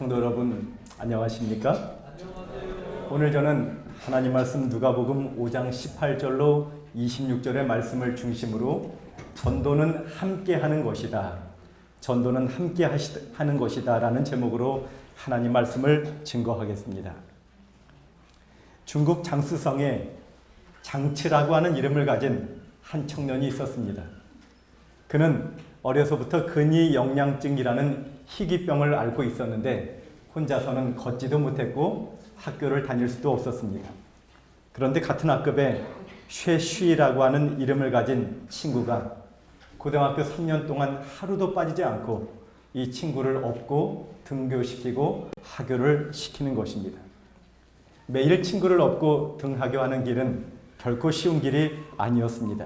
성도 여러분, 안녕하십니까? 오늘 저는 하나님 말씀 누가복음 5장 18절로 26절의 말씀을 중심으로 전도는 함께 하는 것이다. 전도는 함께 하는 것이다 라는 제목으로 하나님 말씀을 증거하겠습니다. 중국 장쑤성에 장치라고 하는 이름을 가진 한 청년이 있었습니다. 그는 어려서부터 근위영양증이라는 희귀병을 앓고 있었는데 혼자서는 걷지도 못했고 학교를 다닐 수도 없었습니다. 그런데 같은 학급에 쉐쉬라고 하는 이름을 가진 친구가 고등학교 3년 동안 하루도 빠지지 않고 이 친구를 업고 등교시키고 하교를 시키는 것입니다. 매일 친구를 업고 등하교하는 길은 결코 쉬운 길이 아니었습니다.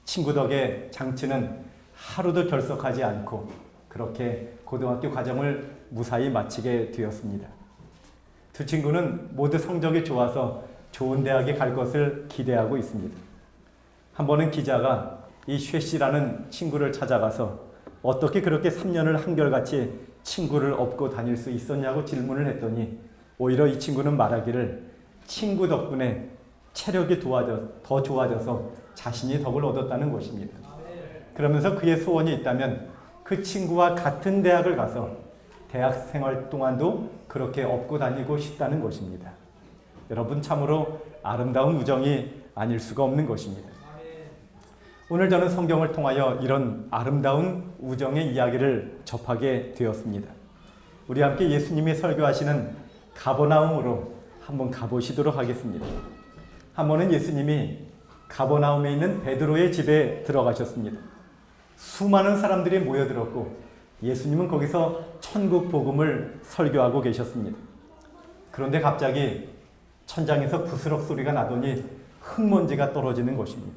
친구 덕에 장치는 하루도 결석하지 않고 그렇게 고등학교 과정을 무사히 마치게 되었습니다. 두 친구는 모두 성적이 좋아서 좋은 대학에 갈 것을 기대하고 있습니다. 한 번은 기자가 이 쉐씨라는 친구를 찾아가서 어떻게 그렇게 3년을 한결같이 친구를 업고 다닐 수 있었냐고 질문을 했더니 오히려 이 친구는 말하기를 친구 덕분에 체력이 더 좋아져서 자신이 덕을 얻었다는 것입니다. 그러면서 그의 소원이 있다면 그 친구와 같은 대학을 가서 대학 생활 동안도 그렇게 업고 다니고 싶다는 것입니다. 여러분, 참으로 아름다운 우정이 아닐 수가 없는 것입니다. 오늘 저는 성경을 통하여 이런 아름다운 우정의 이야기를 접하게 되었습니다. 우리 함께 예수님이 설교하시는 가버나움으로 한번 가보시도록 하겠습니다. 한 번은 예수님이 가버나움에 있는 베드로의 집에 들어가셨습니다. 수많은 사람들이 모여들었고 예수님은 거기서 천국 복음을 설교하고 계셨습니다. 그런데 갑자기 천장에서 부스럭 소리가 나더니 흙먼지가 떨어지는 것입니다.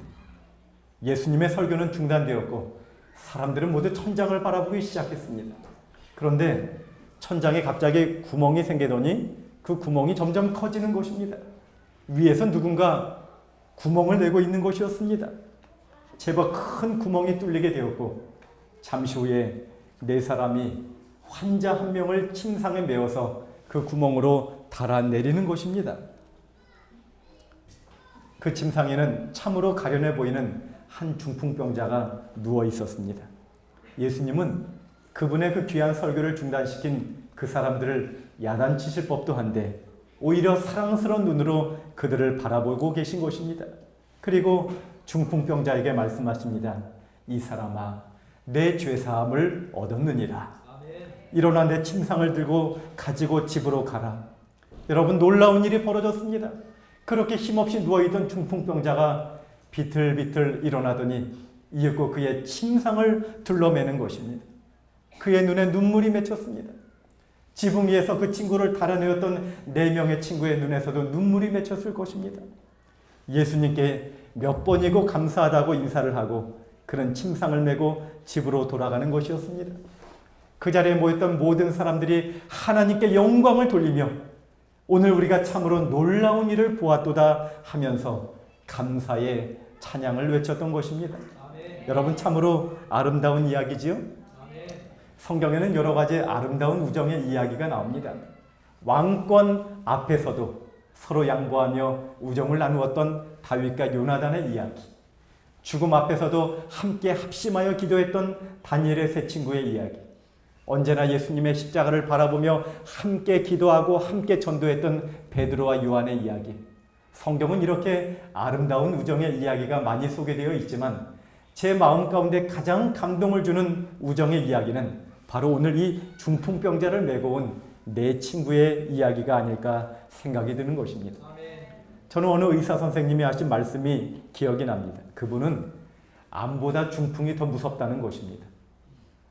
예수님의 설교는 중단되었고 사람들은 모두 천장을 바라보기 시작했습니다. 그런데 천장에 갑자기 구멍이 생기더니 그 구멍이 점점 커지는 것입니다. 위에서 누군가 구멍을 내고 있는 것이었습니다. 제법 큰 구멍이 뚫리게 되었고 잠시 후에 네 사람이 환자 한 명을 침상에 메어서 그 구멍으로 달아내리는 것입니다. 그 침상에는 참으로 가련해 보이는 한 중풍병자가 누워 있었습니다. 예수님은 그분의 그 귀한 설교를 중단시킨 그 사람들을 야단치실 법도 한데 오히려 사랑스러운 눈으로 그들을 바라보고 계신 것입니다. 그리고 중풍병자에게 말씀하십니다. 이 사람아, 내 죄사함을 얻었느니라. 일어나 내 침상을 들고 가지고 집으로 가라. 여러분, 놀라운 일이 벌어졌습니다. 그렇게 힘없이 누워있던 중풍병자가 비틀비틀 일어나더니 이윽고 그의 침상을 둘러매는 것입니다. 그의 눈에 눈물이 맺혔습니다. 지붕 위에서 그 친구를 달아내었던 4명의 친구의 눈에서도 눈물이 맺혔을 것입니다. 예수님께 몇 번이고 감사하다고 인사를 하고 그는 침상을 메고 집으로 돌아가는 것이었습니다. 그 자리에 모였던 모든 사람들이 하나님께 영광을 돌리며 오늘 우리가 참으로 놀라운 일을 보았도다 하면서 감사의 찬양을 외쳤던 것입니다. 아멘. 여러분, 참으로 아름다운 이야기지요? 아멘. 성경에는 여러 가지 아름다운 우정의 이야기가 나옵니다. 왕권 앞에서도 서로 양보하며 우정을 나누었던 다윗과 요나단의 이야기, 죽음 앞에서도 함께 합심하여 기도했던 다니엘의 세 친구의 이야기, 언제나 예수님의 십자가를 바라보며 함께 기도하고 함께 전도했던 베드로와 요한의 이야기. 성경은 이렇게 아름다운 우정의 이야기가 많이 소개되어 있지만 제 마음 가운데 가장 감동을 주는 우정의 이야기는 바로 오늘 이 중풍병자를 메고 온 내 친구의 이야기가 아닐까 생각이 드는 것입니다. 저는 어느 의사 선생님이 하신 말씀이 기억이 납니다. 그분은 암보다 중풍이 더 무섭다는 것입니다.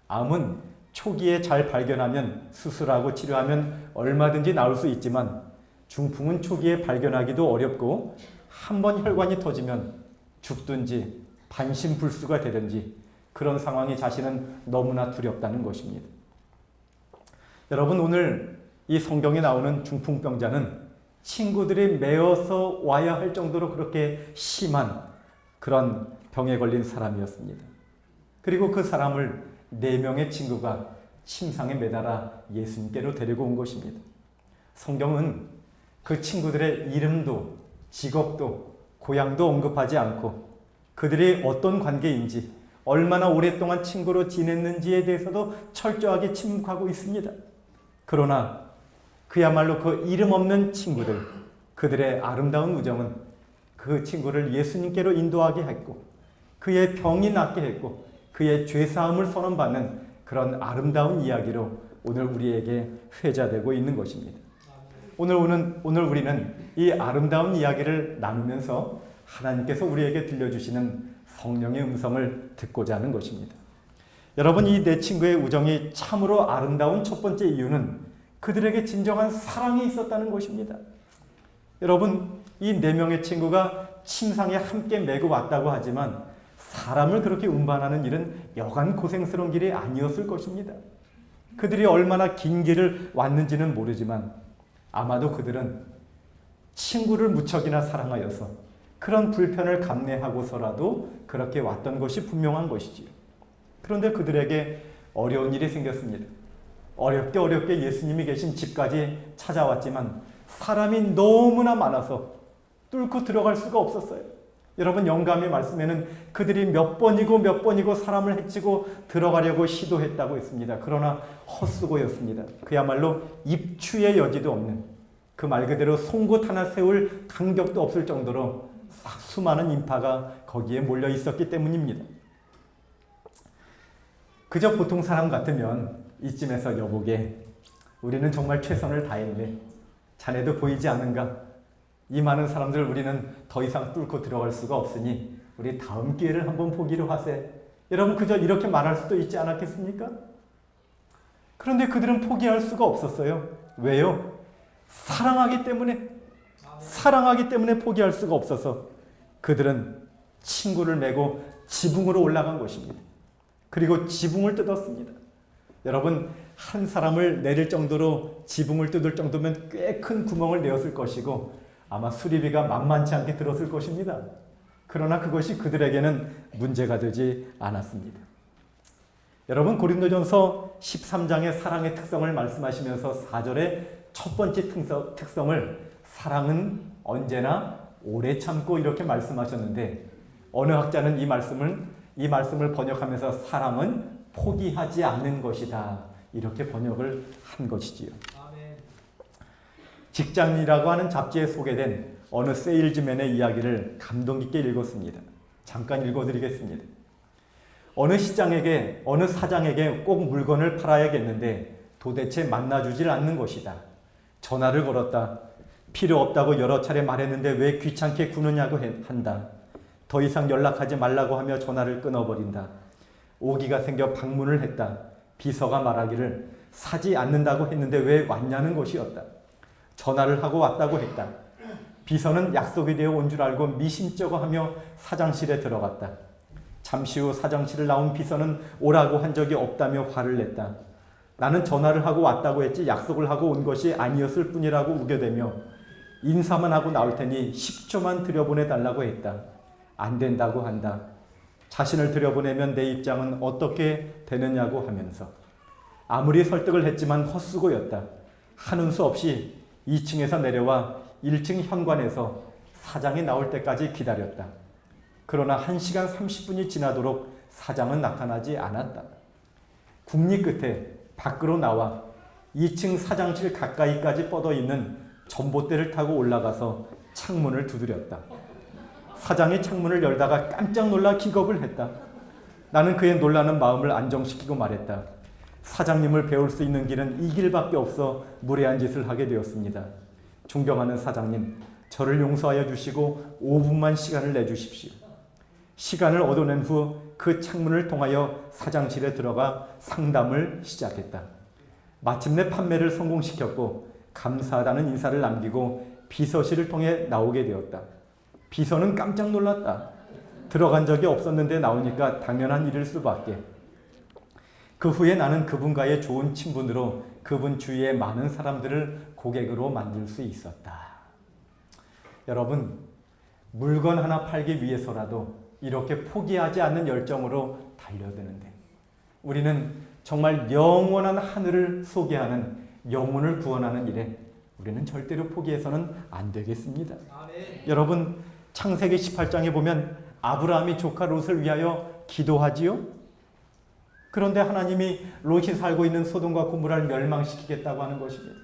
암은 초기에 잘 발견하면 수술하고 치료하면 얼마든지 나을 수 있지만 중풍은 초기에 발견하기도 어렵고 한번 혈관이 터지면 죽든지 반신불수가 되든지 그런 상황이 자신은 너무나 두렵다는 것입니다. 여러분, 오늘 이 성경에 나오는 중풍병자는 친구들이 메어서 와야 할 정도로 그렇게 심한 그런 병에 걸린 사람이었습니다. 그리고 그 사람을 4명의 친구가 침상에 매달아 예수님께로 데리고 온 것입니다. 성경은 그 친구들의 이름도 직업도 고향도 언급하지 않고 그들이 어떤 관계인지 얼마나 오랫동안 친구로 지냈는지에 대해서도 철저하게 침묵하고 있습니다. 그러나 그야말로 그 이름 없는 친구들, 그들의 아름다운 우정은 그 친구를 예수님께로 인도하게 했고 그의 병이 낫게 했고 그의 죄사함을 선언받는 그런 아름다운 이야기로 오늘 우리에게 회자되고 있는 것입니다. 오늘 우리는 이 아름다운 이야기를 나누면서 하나님께서 우리에게 들려주시는 성령의 음성을 듣고자 하는 것입니다. 여러분, 이 네 친구의 우정이 참으로 아름다운 첫 번째 이유는 그들에게 진정한 사랑이 있었다는 것입니다. 여러분, 이 네 명의 친구가 침상에 함께 메고 왔다고 하지만 사람을 그렇게 운반하는 일은 여간 고생스러운 길이 아니었을 것입니다. 그들이 얼마나 긴 길을 왔는지는 모르지만 아마도 그들은 친구를 무척이나 사랑하여서 그런 불편을 감내하고서라도 그렇게 왔던 것이 분명한 것이지요. 그런데 그들에게 어려운 일이 생겼습니다. 어렵게 예수님이 계신 집까지 찾아왔지만 사람이 너무나 많아서 뚫고 들어갈 수가 없었어요. 여러분, 영감의 말씀에는 그들이 몇 번이고 사람을 해치고 들어가려고 시도했다고 했습니다. 그러나 헛수고였습니다. 그야말로 입추의 여지도 없는, 그 말 그대로 송곳 하나 세울 간격도 없을 정도로 수많은 인파가 거기에 몰려 있었기 때문입니다. 그저 보통 사람 같으면 이쯤에서 여보게, 우리는 정말 최선을 다했네, 자네도 보이지 않는가? 이 많은 사람들 우리는 더 이상 뚫고 들어갈 수가 없으니 우리 다음 기회를 한번 보기로 하세. 여러분, 그저 이렇게 말할 수도 있지 않았겠습니까? 그런데 그들은 포기할 수가 없었어요. 왜요? 사랑하기 때문에 포기할 수가 없어서 그들은 친구를 메고 지붕으로 올라간 것입니다. 그리고 지붕을 뜯었습니다. 여러분, 한 사람을 내릴 정도로 지붕을 뜯을 정도면 꽤 큰 구멍을 내었을 것이고 아마 수리비가 만만치 않게 들었을 것입니다. 그러나 그것이 그들에게는 문제가 되지 않았습니다. 여러분, 고린도전서 13장의 사랑의 특성을 말씀하시면서 4절의 첫 번째 특성을 사랑은 언제나 오래 참고 이렇게 말씀하셨는데, 어느 학자는 이 말씀을 번역하면서 사랑은 포기하지 않는 것이다, 이렇게 번역을 한 것이지요. 직장이라고 하는 잡지에 소개된 어느 세일즈맨의 이야기를 감동 깊게 읽었습니다. 잠깐 읽어드리겠습니다. 어느 사장에게 꼭 물건을 팔아야겠는데 도대체 만나주질 않는 것이다. 전화를 걸었다. 필요 없다고 여러 차례 말했는데 왜 귀찮게 구느냐고 한다. 더 이상 연락하지 말라고 하며 전화를 끊어버린다. 오기가 생겨 방문을 했다. 비서가 말하기를 사지 않는다고 했는데 왜 왔냐는 것이었다. 전화를 하고 왔다고 했다. 비서는 약속이 되어 온 줄 알고 미심쩍어하며 사장실에 들어갔다. 잠시 후 사장실을 나온 비서는 오라고 한 적이 없다며 화를 냈다. 나는 전화를 하고 왔다고 했지 약속을 하고 온 것이 아니었을 뿐이라고 우겨대며 인사만 하고 나올 테니 10초만 들여보내달라고 했다. 안 된다고 한다. 자신을 들여보내면 내 입장은 어떻게 되느냐고 하면서 아무리 설득을 했지만 헛수고였다. 하는 수 없이 2층에서 내려와 1층 현관에서 사장이 나올 때까지 기다렸다. 그러나 1시간 30분이 지나도록 사장은 나타나지 않았다. 국리 끝에 밖으로 나와 2층 사장실 가까이까지 뻗어 있는 전봇대를 타고 올라가서 창문을 두드렸다. 사장이 창문을 열다가 깜짝 놀라 기겁을 했다. 나는 그의 놀라는 마음을 안정시키고 말했다. 사장님을 배울 수 있는 길은 이 길밖에 없어 무례한 짓을 하게 되었습니다. 존경하는 사장님, 저를 용서하여 주시고 5분만 시간을 내주십시오. 시간을 얻어낸 후 그 창문을 통하여 사장실에 들어가 상담을 시작했다. 마침내 판매를 성공시켰고 감사하다는 인사를 남기고 비서실을 통해 나오게 되었다. 비서는 깜짝 놀랐다. 들어간 적이 없었는데 나오니까 당연한 일일 수밖에. 그 후에 나는 그분과의 좋은 친분으로 그분 주위의 많은 사람들을 고객으로 만들 수 있었다. 여러분, 물건 하나 팔기 위해서라도 이렇게 포기하지 않는 열정으로 달려드는데 우리는 정말 영원한 하늘을 소개하는 영혼을 구원하는 일에 우리는 절대로 포기해서는 안 되겠습니다. 아멘. 여러분, 창세기 18장에 보면 아브라함이 조카 롯을 위하여 기도하지요. 그런데 하나님이 롯이 살고 있는 소돔과 고모라를 멸망시키겠다고 하는 것입니다.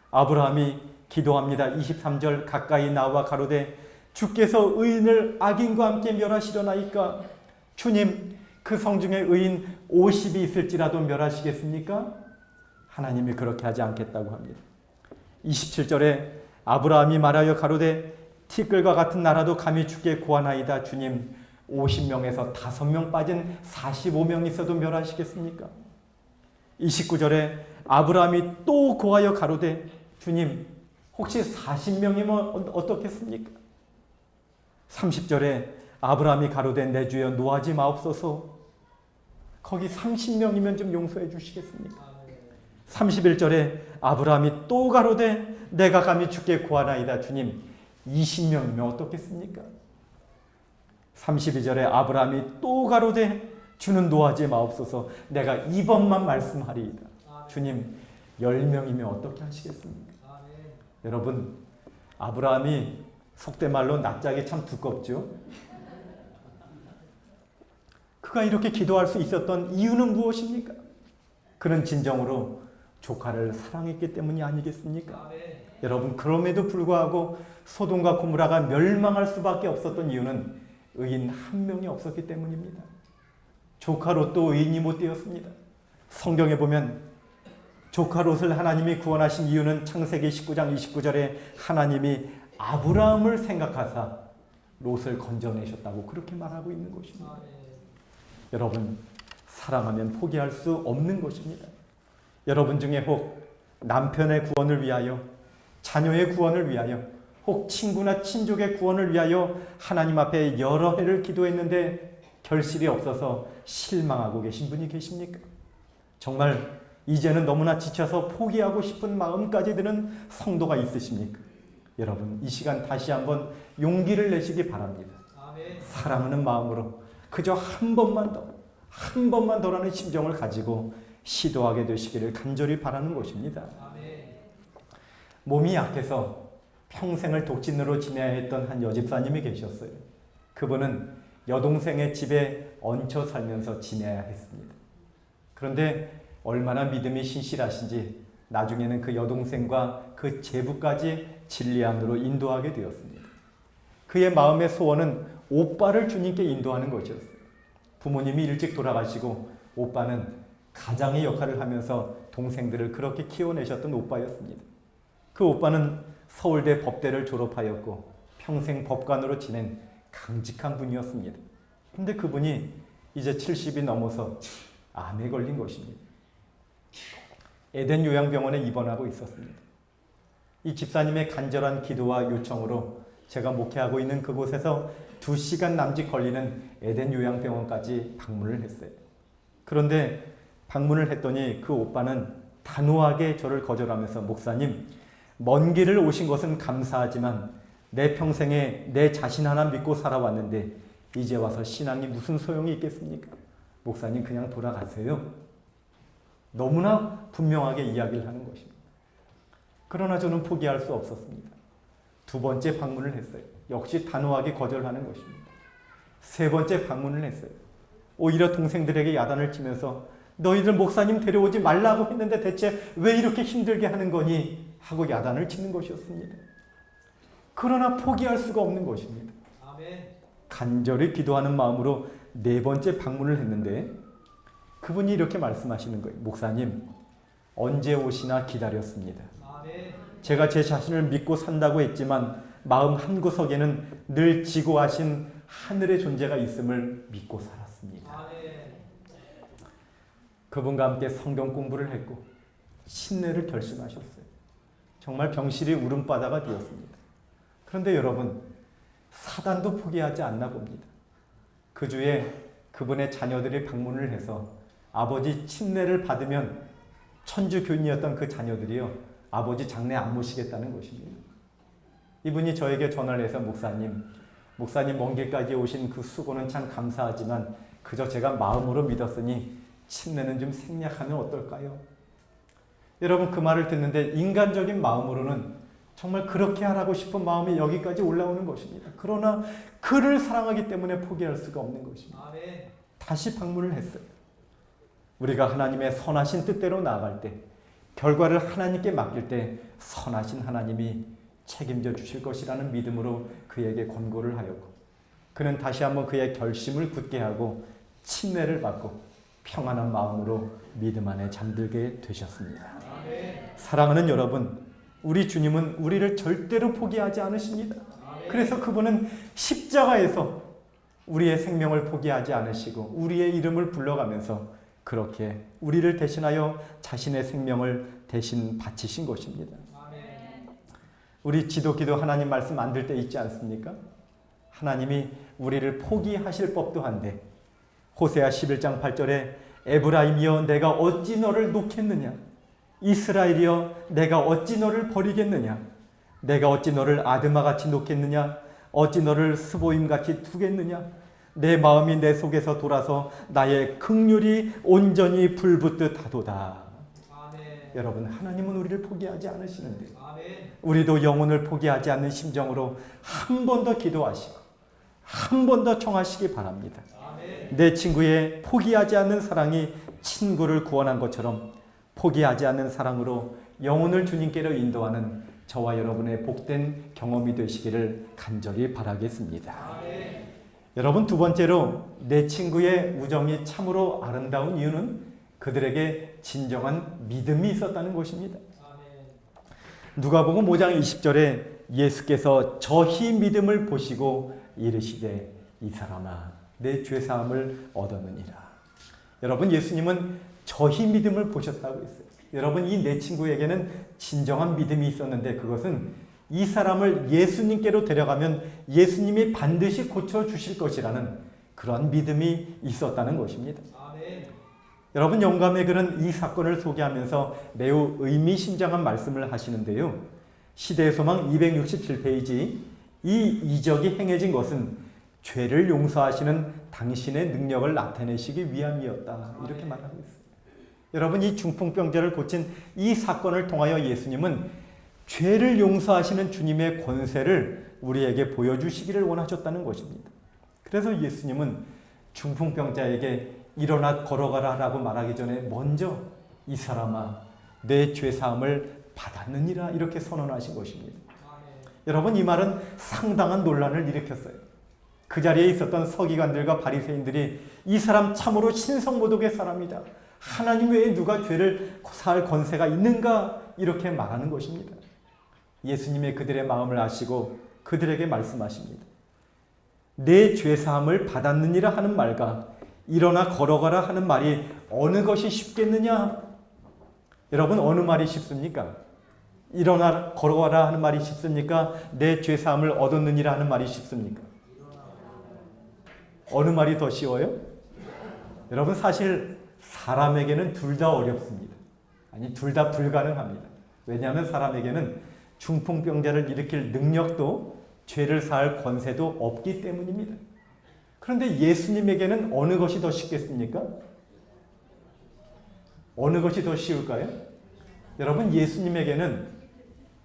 아브라함이 기도합니다. 23절 가까이 나와 가로되 주께서 의인을 악인과 함께 멸하시려나이까. 주님, 그 성중에 의인 50이 있을지라도 멸하시겠습니까? 하나님이 그렇게 하지 않겠다고 합니다. 27절에 아브라함이 말하여 가로되 티끌과 같은 나라도 감히 주께 구하나이다. 주님, 50명에서 5명 빠진 45명 있어도 멸하시겠습니까? 29절에 아브라함이 또 고하여 가로되 주님, 혹시 40명이면 어떻겠습니까? 30절에 아브라함이 가로되 내 주여 노하지 마옵소서. 거기 30명이면 좀 용서해 주시겠습니까? 31절에 아브라함이 또 가로되 내가 감히 주께 구하나이다. 주님, 20명이면 어떻겠습니까? 32절에 아브라함이 또 가로되 주는 노하지 마옵소서. 내가 이번만 말씀하리이다. 주님, 10명이면 어떻게 하시겠습니까? 여러분, 아브라함이 속된 말로 낯짝이 참 두껍죠. 그가 이렇게 기도할 수 있었던 이유는 무엇입니까? 그는 진정으로 조카를 사랑했기 때문이 아니겠습니까? 여러분, 그럼에도 불구하고 소돔과 고모라가 멸망할 수밖에 없었던 이유는 의인 한 명이 없었기 때문입니다. 조카 롯도 의인이 못 되었습니다. 성경에 보면 조카 롯을 하나님이 구원하신 이유는 창세기 19장 29절에 하나님이 아브라함을 생각하사 롯을 건져내셨다고 그렇게 말하고 있는 것입니다. 여러분, 사랑하면 포기할 수 없는 것입니다. 여러분 중에 혹 남편의 구원을 위하여, 자녀의 구원을 위하여, 혹 친구나 친족의 구원을 위하여 하나님 앞에 여러 해를 기도했는데 결실이 없어서 실망하고 계신 분이 계십니까? 정말 이제는 너무나 지쳐서 포기하고 싶은 마음까지 드는 성도가 있으십니까? 여러분, 이 시간 다시 한번 용기를 내시기 바랍니다. 아멘. 사랑하는 마음으로 그저 한 번만 더라는 심정을 가지고 시도하게 되시기를 간절히 바라는 것입니다. 아멘. 몸이 약해서 평생을 독진으로 지내야 했던 한 여집사님이 계셨어요. 그분은 여동생의 집에 얹혀 살면서 지내야 했습니다. 그런데 얼마나 믿음이 신실하신지 나중에는 그 여동생과 그 제부까지 진리 안으로 인도하게 되었습니다. 그의 마음의 소원은 오빠를 주님께 인도하는 것이었어요. 부모님이 일찍 돌아가시고 오빠는 가장의 역할을 하면서 동생들을 그렇게 키워내셨던 오빠였습니다. 그 오빠는 서울대 법대를 졸업하였고 평생 법관으로 지낸 강직한 분이었습니다. 그런데 그분이 이제 70이 넘어서 암에 걸린 것입니다. 에덴 요양병원에 입원하고 있었습니다. 이 집사님의 간절한 기도와 요청으로 제가 목회하고 있는 그곳에서 2시간 남짓 걸리는 에덴 요양병원까지 방문을 했어요. 그런데 방문을 했더니 그 오빠는 단호하게 저를 거절하면서 목사님, 먼 길을 오신 것은 감사하지만 내 평생에 내 자신 하나 믿고 살아왔는데 이제 와서 신앙이 무슨 소용이 있겠습니까? 목사님, 그냥 돌아가세요. 너무나 분명하게 이야기를 하는 것입니다. 그러나 저는 포기할 수 없었습니다. 2번째 방문을 했어요. 역시 단호하게 거절하는 것입니다. 3번째 방문을 했어요. 오히려 동생들에게 야단을 치면서 너희들 목사님 데려오지 말라고 했는데 대체 왜 이렇게 힘들게 하는 거니? 하고 야단을 치는 것이었습니다. 그러나 포기할 수가 없는 것입니다. 아멘. 간절히 기도하는 마음으로 4번째 방문을 했는데 그분이 이렇게 말씀하시는 거예요. 목사님, 언제 오시나 기다렸습니다. 아멘. 제가 제 자신을 믿고 산다고 했지만 마음 한구석에는 늘 지고하신 하늘의 존재가 있음을 믿고 살았습니다. 아멘. 그분과 함께 성경 공부를 했고 신뢰를 결심하셨어요. 정말 병실이 울음바다가 되었습니다. 그런데 여러분, 사단도 포기하지 않나 봅니다. 그 주에 그분의 자녀들이 방문을 해서 아버지 친례를 받으면 천주 교인이었던 그 자녀들이요, 아버지 장례 안 모시겠다는 것입니다. 이분이 저에게 전화를 해서 목사님 먼 길까지 오신 그 수고는 참 감사하지만 그저 제가 마음으로 믿었으니 침례는 좀 생략하면 어떨까요? 여러분 그 말을 듣는데 인간적인 마음으로는 정말 그렇게 하라고 싶은 마음이 여기까지 올라오는 것입니다. 그러나 그를 사랑하기 때문에 포기할 수가 없는 것입니다. 아멘. 다시 방문을 했어요. 우리가 하나님의 선하신 뜻대로 나아갈 때, 결과를 하나님께 맡길 때 선하신 하나님이 책임져 주실 것이라는 믿음으로 그에게 권고를 하였고, 그는 다시 한번 그의 결심을 굳게 하고 침례를 받고 평안한 마음으로 믿음 안에 잠들게 되셨습니다. 아멘. 사랑하는 여러분, 우리 주님은 우리를 절대로 포기하지 않으십니다. 그래서 그분은 십자가에서 우리의 생명을 포기하지 않으시고 우리의 이름을 불러가면서 그렇게 우리를 대신하여 자신의 생명을 대신 바치신 것입니다. 우리 지도기도 하나님 말씀 안 들 때 있지 않습니까? 하나님이 우리를 포기하실 법도 한데 호세아 11장 8절에 에브라임이여 내가 어찌 너를 놓겠느냐, 이스라엘이여 내가 어찌 너를 버리겠느냐, 내가 어찌 너를 아드마같이 놓겠느냐, 어찌 너를 스보임같이 두겠느냐, 내 마음이 내 속에서 돌아서 나의 긍휼이 온전히 불붙듯 하도다. 아멘. 여러분, 하나님은 우리를 포기하지 않으시는데 아멘. 우리도 영혼을 포기하지 않는 심정으로 한 번 더 기도하시고 한 번 더 청하시기 바랍니다. 아멘. 내 친구의 포기하지 않는 사랑이 친구를 구원한 것처럼 포기하지 않는 사랑으로 영혼을 주님께로 인도하는 저와 여러분의 복된 경험이 되시기를 간절히 바라겠습니다. 아멘. 여러분, 두 번째로 내 친구의 우정이 참으로 아름다운 이유는 그들에게 진정한 믿음이 있었다는 것입니다. 아멘. 누가복음 5장 20절에 예수께서 저희 믿음을 보시고 이르시되 이 사람아 내 죄사함을 얻었느니라. 여러분, 예수님은 저희 믿음을 보셨다고 했어요. 여러분, 이 내 친구에게는 진정한 믿음이 있었는데 그것은 이 사람을 예수님께로 데려가면 예수님이 반드시 고쳐주실 것이라는 그런 믿음이 있었다는 것입니다. 아멘. 여러분, 영감의 글은 이 사건을 소개하면서 매우 의미심장한 말씀을 하시는데요. 시대의 소망 267페이지, 이 이적이 행해진 것은 죄를 용서하시는 당신의 능력을 나타내시기 위함이었다. 이렇게 말하고 있습니다. 여러분, 이 중풍병자를 고친 이 사건을 통하여 예수님은 죄를 용서하시는 주님의 권세를 우리에게 보여주시기를 원하셨다는 것입니다. 그래서 예수님은 중풍병자에게 일어나 걸어가라 라고 말하기 전에 먼저 이 사람아 내 죄사함을 받았느니라 이렇게 선언하신 것입니다. 여러분, 이 말은 상당한 논란을 일으켰어요. 그 자리에 있었던 서기관들과 바리새인들이 이 사람 참으로 신성모독의 사람이다, 하나님 외에 누가 죄를 사할 권세가 있는가 이렇게 말하는 것입니다. 예수님의 그들의 마음을 아시고 그들에게 말씀하십니다. 내 죄사함을 받았느니라 하는 말과 일어나 걸어가라 하는 말이 어느 것이 쉽겠느냐? 여러분, 어느 말이 쉽습니까? 일어나 걸어가라 하는 말이 쉽습니까? 내 죄사함을 얻었느니라 하는 말이 쉽습니까? 어느 말이 더 쉬워요? 여러분, 사실 사람에게는 둘 다 어렵습니다. 아니, 둘 다 불가능합니다. 왜냐하면 사람에게는 중풍병자를 일으킬 능력도 죄를 사할 권세도 없기 때문입니다. 그런데 예수님에게는 어느 것이 더 쉽겠습니까? 어느 것이 더 쉬울까요? 여러분, 예수님에게는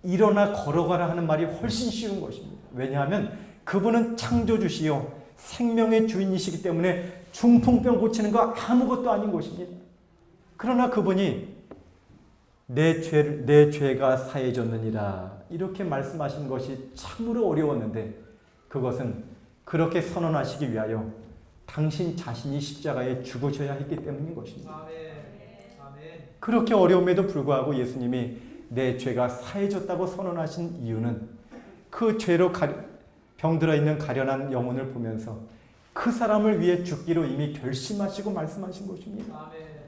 일어나 걸어가라 하는 말이 훨씬 쉬운 것입니다. 왜냐하면 그분은 창조주시요 생명의 주인이시기 때문에 중풍병 고치는 거 아무것도 아닌 것입니다. 그러나 그분이 내 죄가 사해졌느니라 이렇게 말씀하신 것이 참으로 어려웠는데 그것은 그렇게 선언하시기 위하여 당신 자신이 십자가에 죽으셔야 했기 때문인 것입니다. 아멘. 아멘. 그렇게 어려움에도 불구하고 예수님이 내 죄가 사해졌다고 선언하신 이유는 그 죄로 병들어 있는 가련한 영혼을 보면서 그 사람을 위해 죽기로 이미 결심하시고 말씀하신 것입니다. 아멘.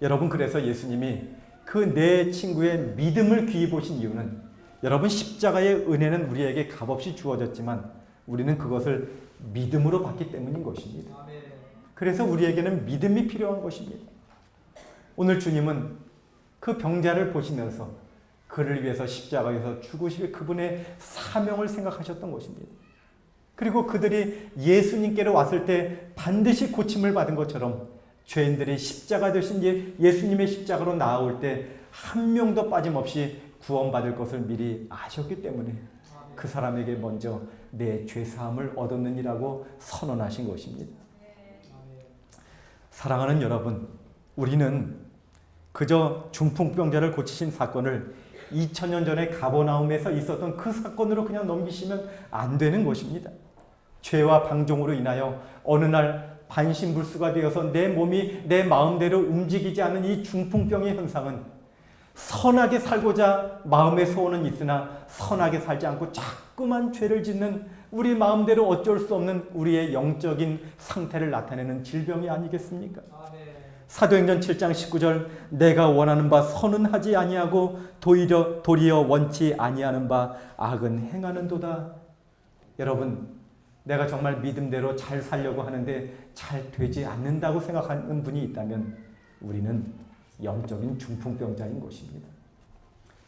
여러분, 그래서 예수님이 그 내 친구의 믿음을 귀히 보신 이유는 여러분, 십자가의 은혜는 우리에게 값없이 주어졌지만 우리는 그것을 믿음으로 받기 때문인 것입니다. 아멘. 그래서 우리에게는 믿음이 필요한 것입니다. 오늘 주님은 그 병자를 보시면서 그를 위해서 십자가에서 죽으실 그분의 사명을 생각하셨던 것입니다. 그리고 그들이 예수님께로 왔을 때 반드시 고침을 받은 것처럼 죄인들이 십자가 되신 예수님의 십자가로 나아올 때 한 명도 빠짐없이 구원받을 것을 미리 아셨기 때문에 그 사람에게 먼저 내 죄사함을 얻었느니라고 선언하신 것입니다. 사랑하는 여러분, 우리는 그저 중풍병자를 고치신 사건을 2000년 전에 가버나움에서 있었던 그 사건으로 그냥 넘기시면 안 되는 것입니다. 죄와 방종으로 인하여 어느 날 반신불수가 되어서 내 몸이 내 마음대로 움직이지 않는 이 중풍병의 현상은 선하게 살고자 마음의 소원은 있으나 선하게 살지 않고 자꾸만 죄를 짓는 우리 마음대로 어쩔 수 없는 우리의 영적인 상태를 나타내는 질병이 아니겠습니까? 사도행전 7장 19절 내가 원하는 바 선은 하지 아니하고 도리어 원치 아니하는 바 악은 행하는도다. 여러분, 내가 정말 믿음대로 잘 살려고 하는데 잘 되지 않는다고 생각하는 분이 있다면 우리는 영적인 중풍병자인 것입니다.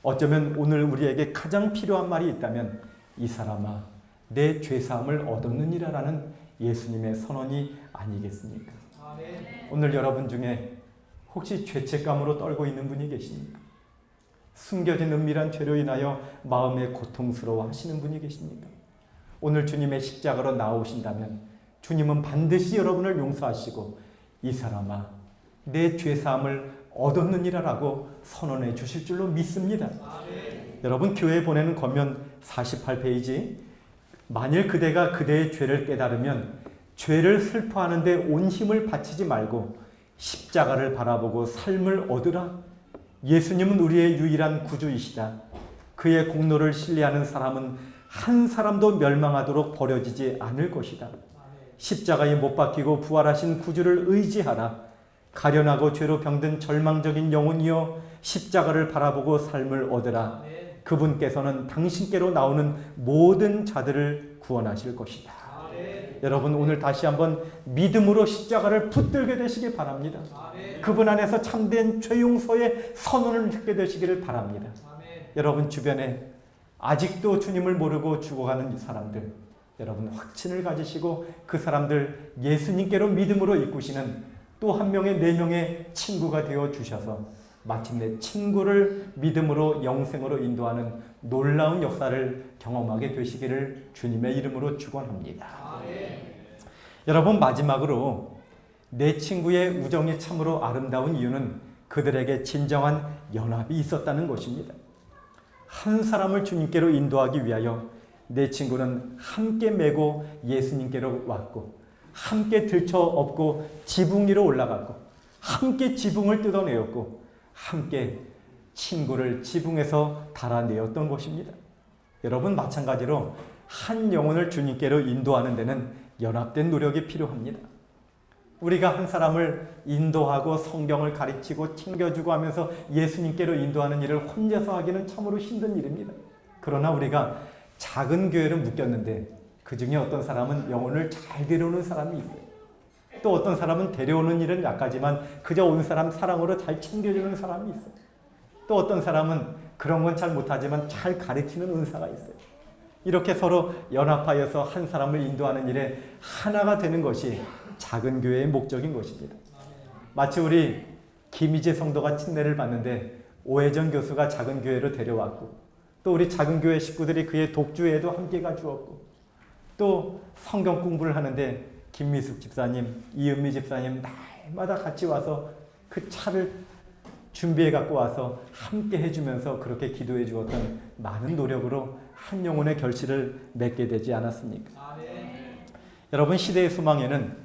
어쩌면 오늘 우리에게 가장 필요한 말이 있다면 이 사람아 내 죄사함을 얻었느니라라는 예수님의 선언이 아니겠습니까? 오늘 여러분 중에 혹시 죄책감으로 떨고 있는 분이 계십니까? 숨겨진 은밀한 죄로 인하여 마음에 고통스러워 하시는 분이 계십니까? 오늘 주님의 십자가로 나오신다면 주님은 반드시 여러분을 용서하시고 이 사람아 내 죄사함을 얻었느니라라고 선언해 주실 줄로 믿습니다. 여러분, 교회에 보내는 권면 48페이지 만일 그대가 그대의 죄를 깨달으면 죄를 슬퍼하는데 온 힘을 바치지 말고 십자가를 바라보고 삶을 얻으라. 예수님은 우리의 유일한 구주이시다. 그의 공로를 신뢰하는 사람은 한 사람도 멸망하도록 버려지지 않을 것이다. 십자가에 못 박히고 부활하신 구주를 의지하라. 가련하고 죄로 병든 절망적인 영혼이여 십자가를 바라보고 삶을 얻으라. 그분께서는 당신께로 나오는 모든 자들을 구원하실 것이다. 여러분, 오늘 다시 한번 믿음으로 십자가를 붙들게 되시길 바랍니다. 그분 안에서 참된 죄 용서의 선언을 듣게 되시기를 바랍니다. 여러분 주변에 아직도 주님을 모르고 죽어가는 사람들, 여러분 확신을 가지시고 그 사람들 예수님께로 믿음으로 이끄시는 또 한 명의 네 명의 친구가 되어 주셔서 마침내 친구를 믿음으로 영생으로 인도하는 놀라운 역사를 경험하게 되시기를 주님의 이름으로 축원합니다. 여러분, 마지막으로 내 친구의 우정이 참으로 아름다운 이유는 그들에게 진정한 연합이 있었다는 것입니다. 한 사람을 주님께로 인도하기 위하여 내 친구는 함께 메고 예수님께로 왔고 함께 들쳐업고 지붕 위로 올라갔고 함께 지붕을 뜯어내었고 함께 친구를 지붕에서 달아내었던 것입니다. 여러분, 마찬가지로 한 영혼을 주님께로 인도하는 데는 연합된 노력이 필요합니다. 우리가 한 사람을 인도하고 성경을 가르치고 챙겨주고 하면서 예수님께로 인도하는 일을 혼자서 하기는 참으로 힘든 일입니다. 그러나 우리가 작은 교회를 묶였는데 그 중에 어떤 사람은 영혼을 잘 데려오는 사람이 있어요. 또 어떤 사람은 데려오는 일은 약하지만 그저 온 사람 사랑으로 잘 챙겨주는 사람이 있어요. 또 어떤 사람은 그런 건 잘 못하지만 잘 가르치는 은사가 있어요. 이렇게 서로 연합하여서 한 사람을 인도하는 일에 하나가 되는 것이 작은 교회의 목적인 것입니다. 마치 우리 김희재 성도가 침례를 받는데 오해정 교수가 작은 교회로 데려왔고 또 우리 작은 교회 식구들이 그의 독주회에도 함께 가주었고 또 성경 공부를 하는데 김미숙 집사님, 이은미 집사님 날마다 같이 와서 그 차를 준비해 갖고 와서 함께 해주면서 그렇게 기도해 주었던 많은 노력으로 한 영혼의 결실을 맺게 되지 않았습니까? 여러분, 시대의 소망에는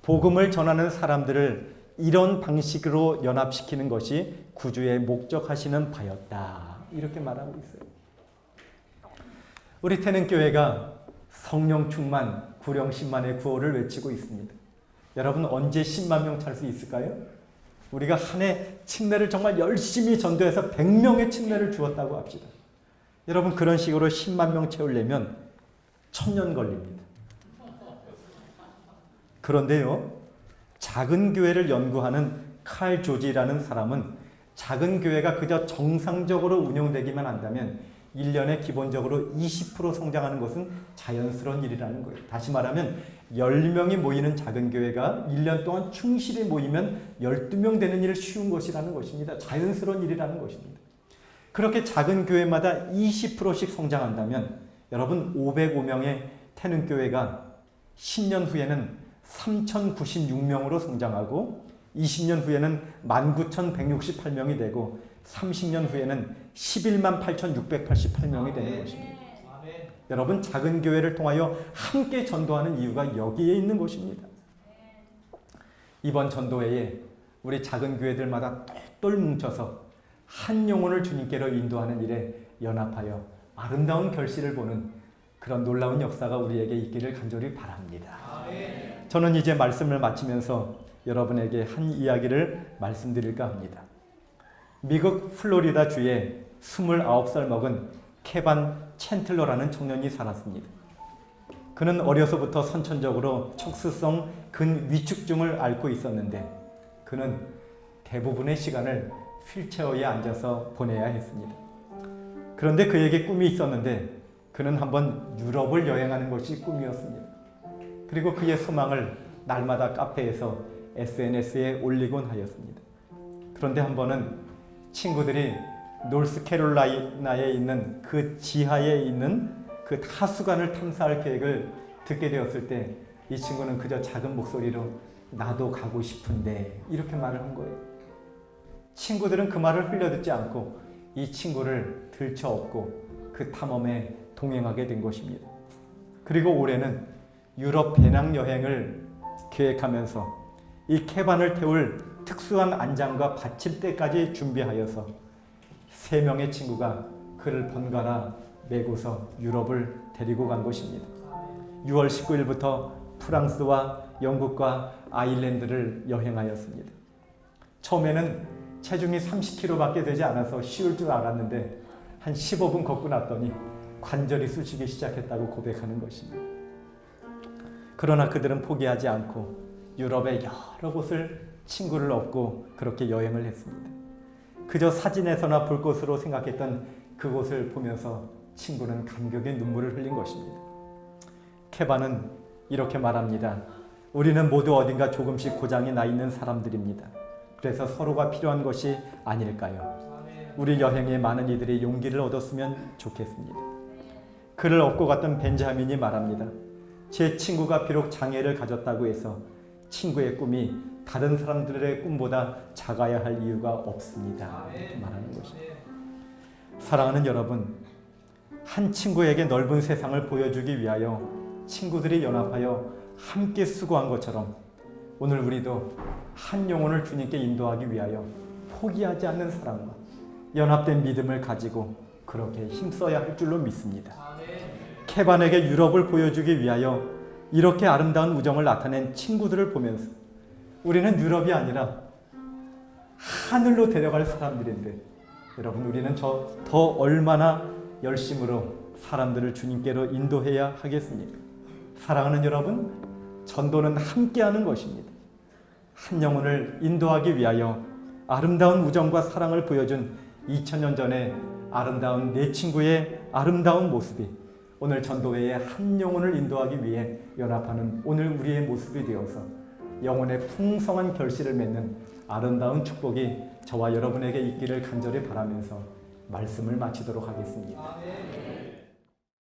복음을 전하는 사람들을 이런 방식으로 연합시키는 것이 구주의 목적하시는 바였다. 이렇게 말하고 있어요. 우리 태능교회가 성령 충만, 구령 10만의 구호를 외치고 있습니다. 여러분, 언제 10만 명 찰 수 있을까요? 우리가 한 해 침례를 정말 열심히 전도해서 100명의 침례를 주었다고 합시다. 여러분, 그런 식으로 10만 명 채우려면 1000년 걸립니다. 그런데요, 작은 교회를 연구하는 칼 조지라는 사람은 작은 교회가 그저 정상적으로 운영되기만 한다면 1년에 기본적으로 20% 성장하는 것은 자연스러운 일이라는 거예요. 다시 말하면 10명이 모이는 작은 교회가 1년 동안 충실히 모이면 12명 되는 일을 쉬운 것이라는 것입니다. 자연스러운 일이라는 것입니다. 그렇게 작은 교회마다 20%씩 성장한다면 여러분 505명의 태능교회가 10년 후에는 3,096명으로 성장하고 20년 후에는 19,168명이 되고 30년 후에는 11만 8,688명이 되는 것입니다. 아멘. 여러분 작은 교회를 통하여 함께 전도하는 이유가 여기에 있는 것입니다. 이번 전도회에 우리 작은 교회들마다 똘똘 뭉쳐서 한 영혼을 주님께로 인도하는 일에 연합하여 아름다운 결실을 보는 그런 놀라운 역사가 우리에게 있기를 간절히 바랍니다. 아멘. 저는 이제 말씀을 마치면서 여러분에게 한 이야기를 말씀드릴까 합니다. 미국 플로리다 주에 29살 먹은 케반 챈틀러라는 청년이 살았습니다. 그는 어려서부터 선천적으로 척수성 근위축증을 앓고 있었는데 그는 대부분의 시간을 휠체어에 앉아서 보내야 했습니다. 그런데 그에게 꿈이 있었는데 그는 한번 유럽을 여행하는 것이 꿈이었습니다. 그리고 그의 소망을 날마다 카페에서 SNS에 올리곤 하였습니다. 그런데 한 번은 친구들이 노스캐롤라이나에 있는 그 지하에 있는 그 하수관을 탐사할 계획을 듣게 되었을 때 이 친구는 그저 작은 목소리로 나도 가고 싶은데 이렇게 말을 한 거예요. 친구들은 그 말을 흘려듣지 않고 이 친구를 들쳐업고 그 탐험에 동행하게 된 것입니다. 그리고 올해는 유럽 배낭여행을 계획하면서 이 케반을 태울 특수한 안장과 받침대까지 준비하여서 3명의 친구가 그를 번갈아 메고서 유럽을 데리고 간 것입니다. 6월 19일부터 프랑스와 영국과 아일랜드를 여행하였습니다. 처음에는 체중이 30kg밖에 되지 않아서 쉬울 줄 알았는데 한 15분 걷고 났더니 관절이 쑤시기 시작했다고 고백하는 것입니다. 그러나 그들은 포기하지 않고 유럽의 여러 곳을 친구를 얻고 그렇게 여행을 했습니다. 그저 사진에서나 볼 것으로 생각했던 그곳을 보면서 친구는 감격의 눈물을 흘린 것입니다. 케반은 이렇게 말합니다. 우리는 모두 어딘가 조금씩 고장이 나 있는 사람들입니다. 그래서 서로가 필요한 것이 아닐까요? 우리 여행에 많은 이들이 용기를 얻었으면 좋겠습니다. 그를 업고 갔던 벤자민이 말합니다. 제 친구가 비록 장애를 가졌다고 해서 친구의 꿈이 다른 사람들의 꿈보다 작아야 할 이유가 없습니다. 이렇게 말하는 것입니다. 사랑하는 여러분, 한 친구에게 넓은 세상을 보여주기 위하여 친구들이 연합하여 함께 수고한 것처럼 오늘 우리도 한 영혼을 주님께 인도하기 위하여 포기하지 않는 사랑과 연합된 믿음을 가지고 그렇게 힘써야 할 줄로 믿습니다. 케반에게 유럽을 보여주기 위하여 이렇게 아름다운 우정을 나타낸 친구들을 보면서 우리는 유럽이 아니라 하늘로 데려갈 사람들인데 여러분 우리는 더 얼마나 열심으로 사람들을 주님께로 인도해야 하겠습니까? 사랑하는 여러분, 전도는 함께하는 것입니다. 한 영혼을 인도하기 위하여 아름다운 우정과 사랑을 보여준 2000년 전의 아름다운 내 친구의 아름다운 모습이 오늘 전도회에 한 영혼을 인도하기 위해 연합하는 오늘 우리의 모습이 되어서 영혼의 풍성한 결실을 맺는 아름다운 축복이 저와 여러분에게 있기를 간절히 바라면서 말씀을 마치도록 하겠습니다.